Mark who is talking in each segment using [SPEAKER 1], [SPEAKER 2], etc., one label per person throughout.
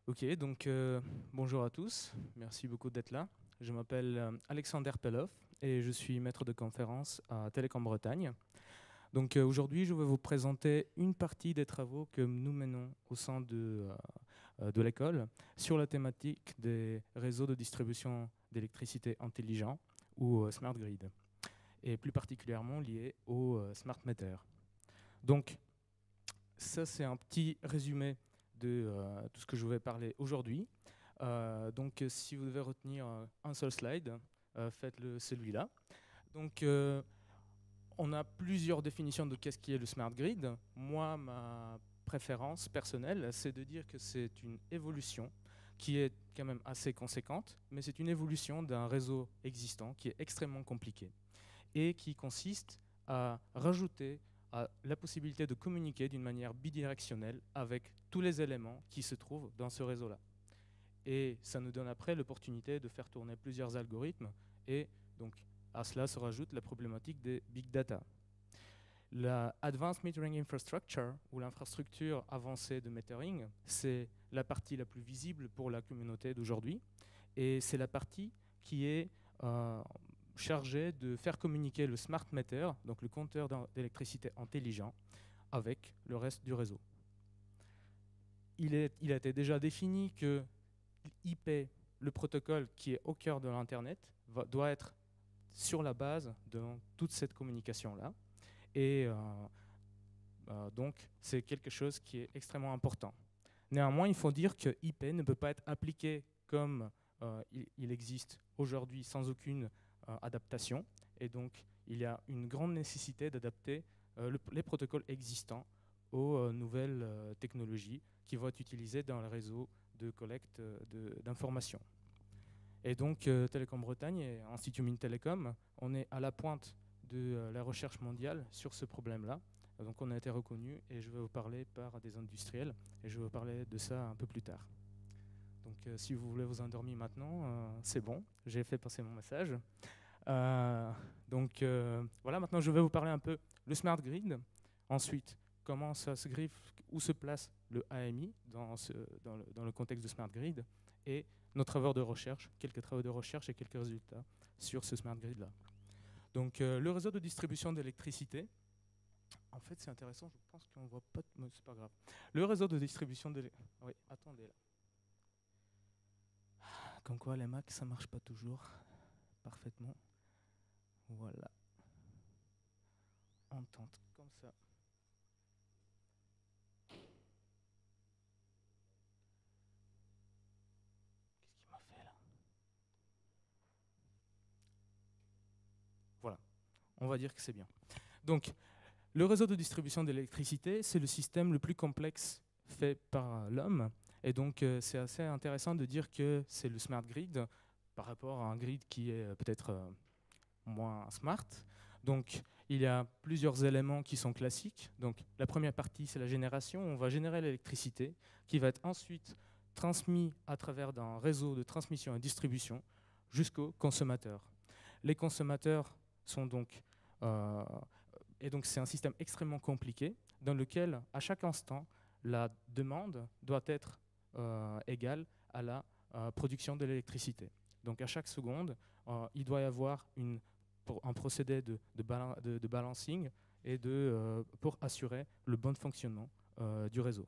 [SPEAKER 1] Ok, donc bonjour à tous, merci beaucoup d'être là. Je m'appelle Alexander Pelov et je suis maître de conférence à Télécom Bretagne. Donc aujourd'hui, je vais vous présenter une partie des travaux que nous menons au sein de l'école sur la thématique des réseaux de distribution d'électricité intelligents ou smart grid, et plus particulièrement liés au smart meter. Donc ça, c'est un petit résumé de tout ce que je vais parler aujourd'hui. Donc, si vous devez retenir un seul slide, faites-le celui-là. Donc, on a plusieurs définitions de qu'est-ce qui est le smart grid. Moi, ma préférence personnelle, c'est de dire que c'est une évolution qui est quand même assez conséquente, mais c'est une évolution d'un réseau existant qui est extrêmement compliqué et qui consiste à rajouter la possibilité de communiquer d'une manière bidirectionnelle avec tous les éléments qui se trouvent dans ce réseau-là. Et ça nous donne après l'opportunité de faire tourner plusieurs algorithmes, et donc à cela se rajoute la problématique des big data. La Advanced Metering Infrastructure, ou l'infrastructure avancée de metering, c'est la partie la plus visible pour la communauté d'aujourd'hui, et c'est la partie qui est chargée de faire communiquer le smart meter, donc le compteur d'électricité intelligent, avec le reste du réseau. Il a été déjà défini que l'IP, le protocole qui est au cœur de l'Internet, doit être sur la base de toute cette communication-là. Et donc, c'est quelque chose qui est extrêmement important. Néanmoins, il faut dire que IP ne peut pas être appliqué comme il existe aujourd'hui sans aucune adaptation. Et donc, il y a une grande nécessité d'adapter les protocoles existants aux nouvelles technologies qui vont être utilisées dans le réseau de collecte d'informations. Et donc, Télécom Bretagne et Institut Mines Télécom, on est à la pointe de la recherche mondiale sur ce problème-là. Donc, on a été reconnu et je vais vous parler par des industriels et je vais vous parler de ça un peu plus tard. Donc, si vous voulez vous endormir maintenant, c'est bon, j'ai fait passer mon message. Donc, voilà, maintenant je vais vous parler un peu le smart grid. Ensuite, comment ça se griffe, où se place le AMI dans le contexte de smart grid, et nos travaux de recherche, quelques travaux de recherche et quelques résultats sur ce smart grid-là. Donc, le réseau de distribution d'électricité, en fait, c'est intéressant, je pense qu'on ne voit pas, mais c'est pas grave. Le réseau de distribution d'électricité. Oui, attendez là. Comme quoi, les Macs, ça ne marche pas toujours parfaitement. Voilà. On tente comme ça. Qu'est-ce qu'il m'a fait là? Voilà. On va dire que c'est bien. Donc, le réseau de distribution d'électricité, c'est le système le plus complexe fait par l'homme. Et donc, c'est assez intéressant de dire que c'est le smart grid par rapport à un grid qui est peut-être moins smart. Donc, il y a plusieurs éléments qui sont classiques. Donc, la première partie, c'est la génération. On va générer l'électricité qui va être ensuite transmise à travers un réseau de transmission et distribution jusqu'aux consommateurs. Les consommateurs sont donc... et donc, c'est un système extrêmement compliqué dans lequel, à chaque instant, la demande doit être égale à la production de l'électricité. Donc, à chaque seconde, il doit y avoir un procédé de balancing et pour assurer le bon fonctionnement du réseau.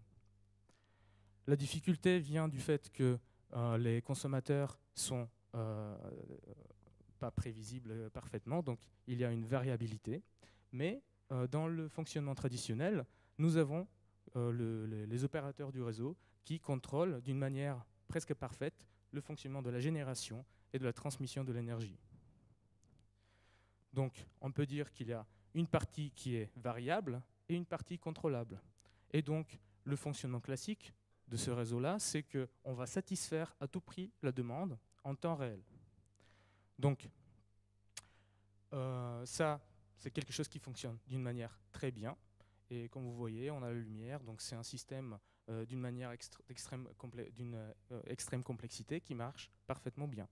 [SPEAKER 1] La difficulté vient du fait que les consommateurs sont pas prévisibles parfaitement, donc il y a une variabilité. Mais dans le fonctionnement traditionnel, nous avons les opérateurs du réseau qui contrôlent d'une manière presque parfaite le fonctionnement de la génération et de la transmission de l'énergie. Donc, on peut dire qu'il y a une partie qui est variable et une partie contrôlable. Et donc, le fonctionnement classique de ce réseau-là, c'est qu'on va satisfaire à tout prix la demande en temps réel. Donc, ça, c'est quelque chose qui fonctionne d'une manière très bien. Et comme vous voyez, on a la lumière, donc c'est un système d'une manière extrême complexité qui marche parfaitement bien.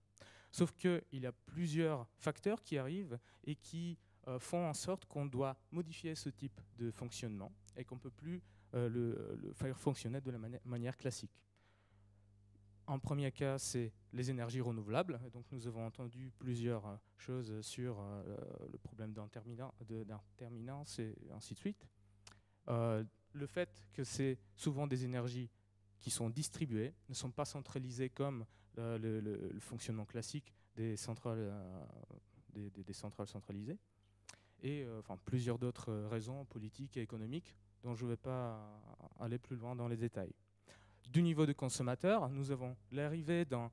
[SPEAKER 1] Sauf qu'il y a plusieurs facteurs qui arrivent et qui font en sorte qu'on doit modifier ce type de fonctionnement et qu'on ne peut plus le faire fonctionner de la manière classique. un premier cas, c'est les énergies renouvelables. Et donc, nous avons entendu plusieurs choses sur le problème d'interminence et ainsi de suite. Le fait que c'est souvent des énergies qui sont distribuées, ne sont pas centralisées comme le fonctionnement classique des centrales, des centrales centralisées, et enfin, plusieurs d'autres raisons politiques et économiques dont je ne vais pas aller plus loin dans les détails. Du niveau de consommateur, nous avons l'arrivée d'un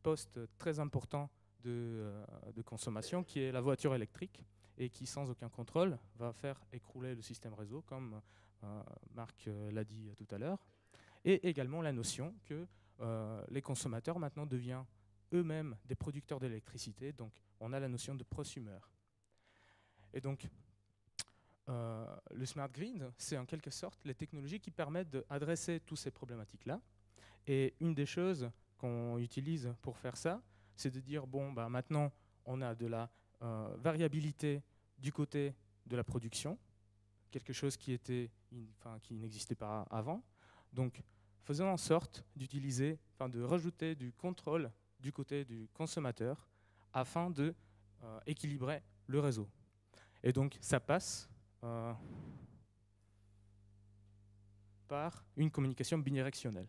[SPEAKER 1] poste très important de consommation qui est la voiture électrique et qui, sans aucun contrôle, va faire écrouler le système réseau, comme Marc l'a dit tout à l'heure. Et également la notion que les consommateurs maintenant deviennent eux-mêmes des producteurs d'électricité, donc on a la notion de prosumer. Et donc, le smart grid, c'est en quelque sorte les technologies qui permettent d'adresser toutes ces problématiques-là. Et une des choses qu'on utilise pour faire ça, c'est de dire, bon, bah, maintenant, on a de la variabilité du côté de la production, quelque chose qui n'existait pas avant. Donc, faisons en sorte d'utiliser, de rajouter du contrôle du côté du consommateur afin de équilibrer le réseau. Et donc, ça passe par une communication bidirectionnelle.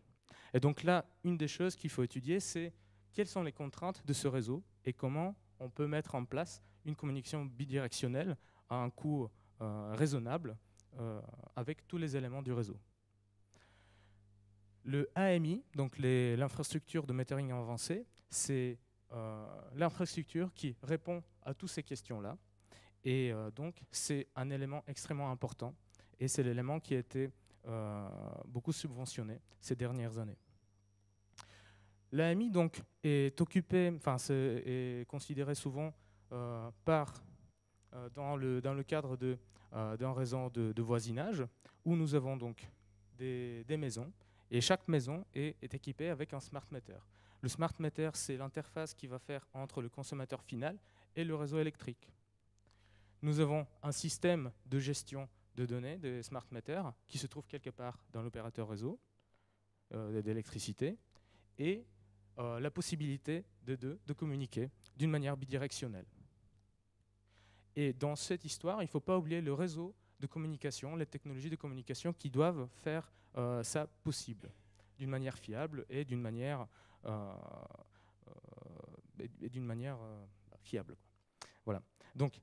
[SPEAKER 1] Et donc là, une des choses qu'il faut étudier, c'est quelles sont les contraintes de ce réseau et comment on peut mettre en place une communication bidirectionnelle à un coût raisonnable avec tous les éléments du réseau. Le AMI, donc l'infrastructure de metering avancée, c'est l'infrastructure qui répond à toutes ces questions-là. Et donc, c'est un élément extrêmement important et c'est l'élément qui a été beaucoup subventionné ces dernières années. L'AMI donc est occupé, est considéré souvent dans le cadre d'un réseau de voisinage où nous avons donc des maisons et chaque maison est équipée avec un smart meter. Le smart meter, c'est l'interface qui va faire entre le consommateur final et le réseau électrique. Nous avons un système de gestion de données, de smart meter, qui se trouve quelque part dans l'opérateur réseau d'électricité et la possibilité de communiquer d'une manière bidirectionnelle. Et dans cette histoire, il ne faut pas oublier le réseau de communication, les technologies de communication qui doivent faire ça possible d'une manière fiable et d'une manière, fiable. Voilà. Donc,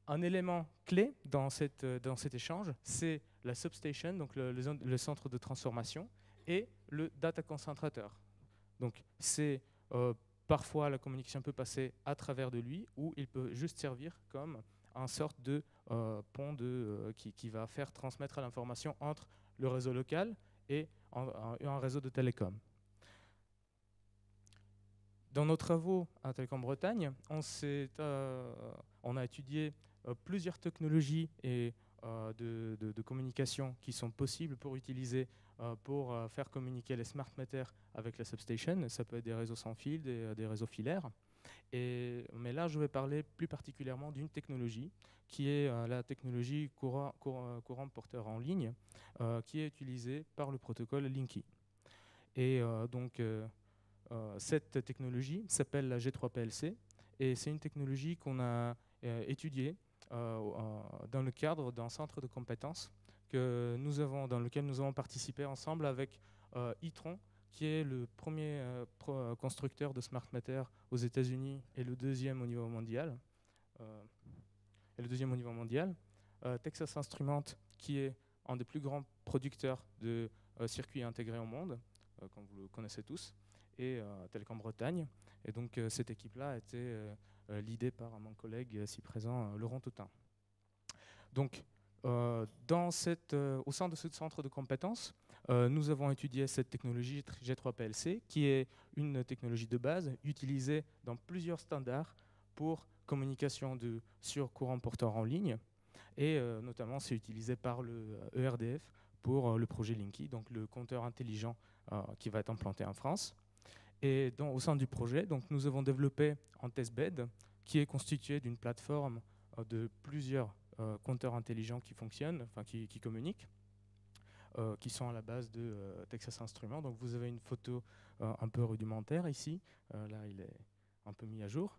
[SPEAKER 1] un élément clé dans cet échange, c'est la substation, donc le centre de transformation, et le data concentrateur. Donc, c'est parfois la communication peut passer à travers de lui, ou il peut juste servir comme une sorte de pont qui va faire transmettre l'information entre le réseau local et un réseau de télécom. Dans nos travaux à Télécom Bretagne, on a étudié plusieurs technologies et de communication qui sont possibles pour utiliser pour faire communiquer les smart meters avec la substation. Ça peut être des réseaux sans fil, des réseaux filaires. Mais là, je vais parler plus particulièrement d'une technologie qui est la technologie courant porteur en ligne qui est utilisée par le protocole Linky. Et cette technologie s'appelle la G3PLC et c'est une technologie qu'on a étudiée dans le cadre d'un centre de compétences dans lequel nous avons participé ensemble avec Itron, qui est le premier constructeur de smart meter aux États-Unis et le deuxième au niveau mondial. Texas Instruments, qui est un des plus grands producteurs de circuits intégrés au monde, comme vous le connaissez tous, et Télécom Bretagne. Et donc cette équipe-là a été leadée par mon collègue ici présent, Laurent Toutain. Donc, au sein de ce centre de compétences, nous avons étudié cette technologie G3PLC, qui est une technologie de base utilisée dans plusieurs standards pour communication sur courant porteur en ligne. Et notamment, c'est utilisé par le ERDF pour le projet Linky, donc le compteur intelligent qui va être implanté en France. Et au sein du projet, donc, nous avons développé un testbed qui est constitué d'une plateforme de plusieurs compteurs intelligents qui fonctionnent, qui communiquent, qui sont à la base de Texas Instruments. Donc vous avez une photo un peu rudimentaire ici. Là, il est un peu mis à jour.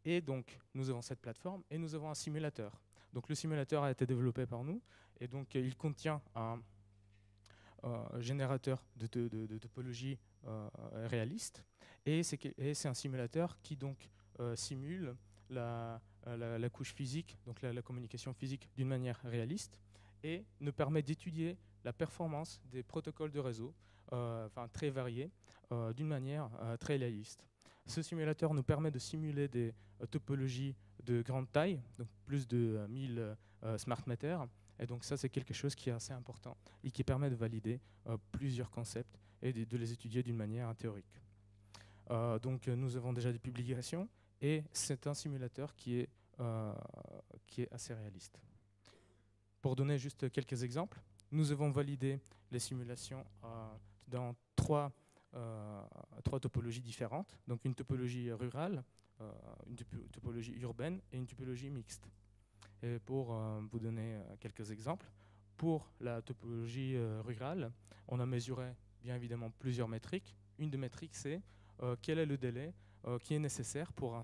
[SPEAKER 1] Et donc, nous avons cette plateforme et nous avons un simulateur. Donc le simulateur a été développé par nous et donc il contient un générateur de topologie réaliste et c'est un simulateur qui donc simule la couche physique, donc la communication physique d'une manière réaliste et nous permet d'étudier la performance des protocoles de réseau, très variés, d'une manière très réaliste. Ce simulateur nous permet de simuler des topologies de grande taille, donc plus de 1000 smart meters. Et donc ça, c'est quelque chose qui est assez important et qui permet de valider plusieurs concepts et de les étudier d'une manière théorique. Donc nous avons déjà des publications et c'est un simulateur qui est assez réaliste. Pour donner juste quelques exemples, nous avons validé les simulations dans trois topologies différentes, donc une topologie rurale, une topologie urbaine et une topologie mixte. Et pour vous donner quelques exemples, pour la topologie rurale, on a mesuré bien évidemment plusieurs métriques. Une des métriques, c'est quel est le délai qui est nécessaire pour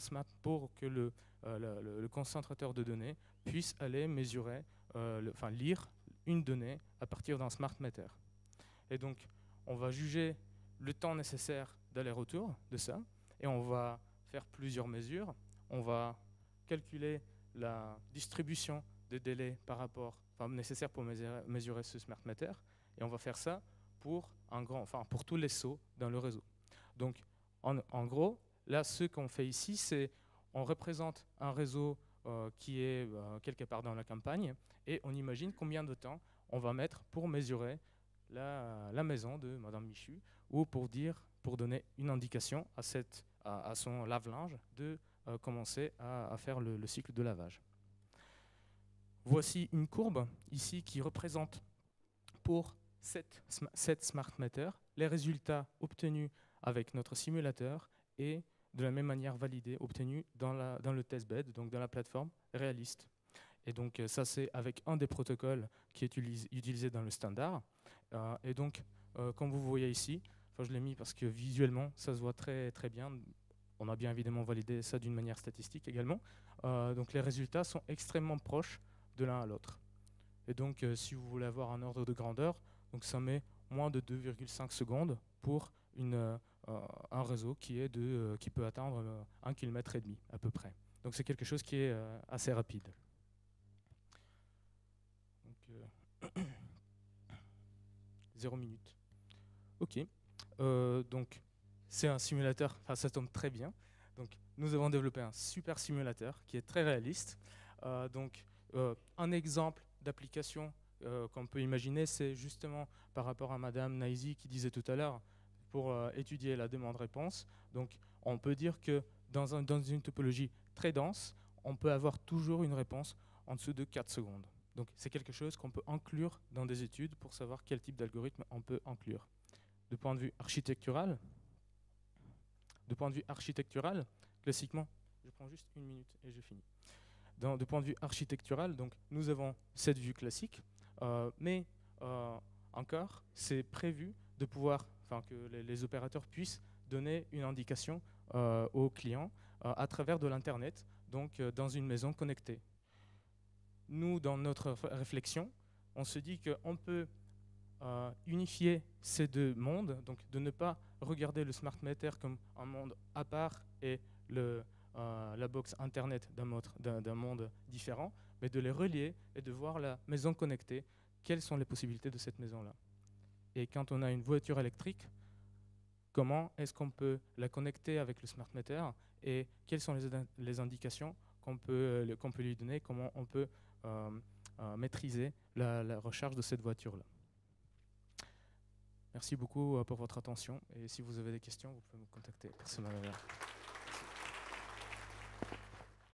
[SPEAKER 1] que le concentrateur de données puisse aller mesurer, lire une donnée à partir d'un smart meter. Et donc, on va juger le temps nécessaire d'aller-retour de ça, et on va faire plusieurs mesures. On va calculer la distribution de délais nécessaire pour mesurer ce smart meter, et on va faire ça pour pour tous les sauts dans le réseau. Donc, en gros, là, ce qu'on fait ici, c'est on représente un réseau qui est quelque part dans la campagne, et on imagine combien de temps on va mettre pour mesurer la maison de Madame Michu, ou pour donner une indication à son lave-linge de commencer à faire le cycle de lavage. Voici une courbe ici qui représente pour 7 smart meters les résultats obtenus avec notre simulateur et de la même manière validés, obtenus dans le testbed, donc dans la plateforme réaliste. Et donc ça, c'est avec un des protocoles qui est utilisé dans le standard. Et donc, comme vous voyez ici, je l'ai mis parce que visuellement, ça se voit très, très bien. On a bien évidemment validé ça d'une manière statistique également. Donc les résultats sont extrêmement proches de l'un à l'autre. Et donc, si vous voulez avoir un ordre de grandeur, donc ça met moins de 2,5 secondes pour un réseau qui peut atteindre 1,5 km à peu près. Donc c'est quelque chose qui est assez rapide. Donc, 0 minute. Ok. Donc c'est un simulateur, ça tombe très bien. Donc nous avons développé un super simulateur qui est très réaliste. Un exemple d'application qu'on peut imaginer, c'est justement par rapport à Madame Naizi qui disait tout à l'heure, pour étudier la demande-réponse. Donc on peut dire que dans une topologie très dense, on peut avoir toujours une réponse en dessous de 4 secondes. Donc c'est quelque chose qu'on peut inclure dans des études pour savoir quel type d'algorithme on peut inclure. De point de vue architectural, classiquement, je prends juste une minute et je finis. De point de vue architectural, donc, nous avons cette vue classique, mais encore, c'est prévu de pouvoir, que les opérateurs puissent donner une indication aux clients à travers de l'Internet, donc dans une maison connectée. Nous, dans notre réflexion, on se dit qu'on peut unifier ces deux mondes, donc de ne pas regarder le smart meter comme un monde à part et la box Internet d'un monde différent, mais de les relier et de voir la maison connectée, quelles sont les possibilités de cette maison-là. Et quand on a une voiture électrique, comment est-ce qu'on peut la connecter avec le smart meter et quelles sont les indications qu'on peut lui donner, comment on peut maîtriser la recharge de cette voiture-là. Merci beaucoup pour votre attention et si vous avez des questions, vous pouvez me contacter personnellement.